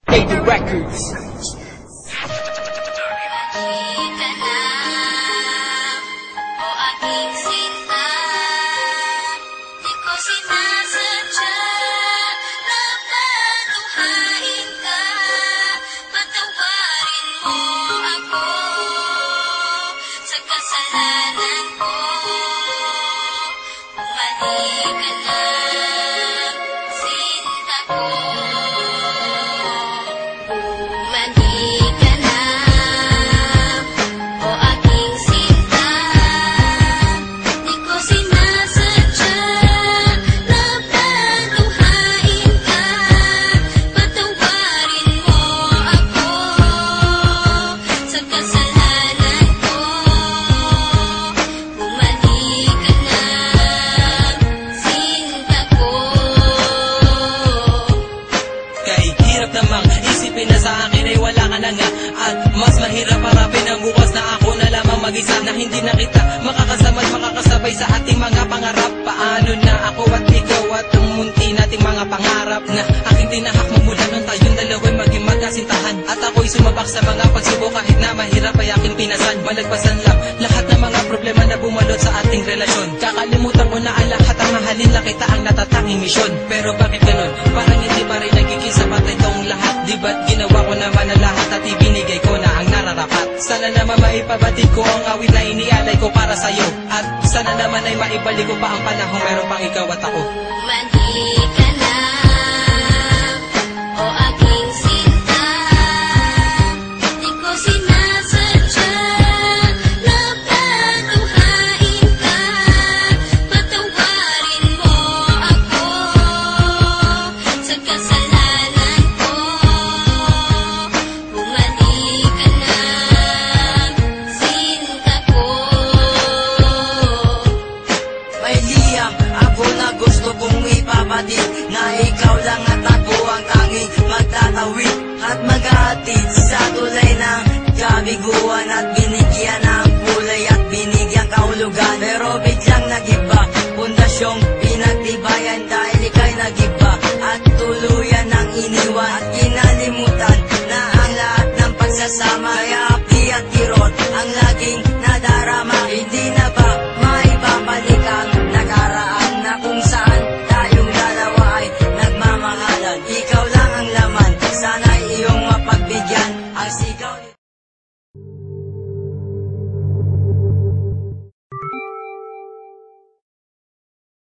David Records. At mas mahirap harapin ang bukas na ako na lamang mag-isa, na hindi na kita makakasama at makakasabay sa ating mga pangarap. Paano na ako at ikaw at ang munti nating mga pangarap na aking tinahak mo mula nung tayong dalawa'y maging magkasintahan. At ako'y sumabak sa mga pagsubok kahit na mahirap ay aking pinasan. Malagpasan lang lahat ng mga problema na bumalot sa ating relasyon. Kakalimutan ko na ang lahat, ang mahalin na kita ang natatanging misyon. Pero bakit ganun? Parang hindi pa rin nagiging sapat itong lahat. Di ba't ginawa ko naman ang lahat at ibinigay ko na ang nararapat? Sana naman maipabatid ko ang awit na inialay ko para sa'yo. At sana naman ay maibalik ko pa ang panahong meron pang ikaw at ako. Mandi ka na, o aking sinta. Di ko sinasadya na patuhain ka. Patawarin mo ako sa kasalanan ko. Bumalik ka na, sinta ko. May liyang ako na gusto kong ipabatid, na ikaw lang at ako ang tanging magtatawid at maghahatid sa tulay ng kabiguan, at binigyan ng kulay at binigyan kahulugan. Pero biglang nagiba, pundasyong pinagtibayan dahil ika'y nagiba at tuluyan ng iniwan, at kinalimutan na ang lahat ng pagsasama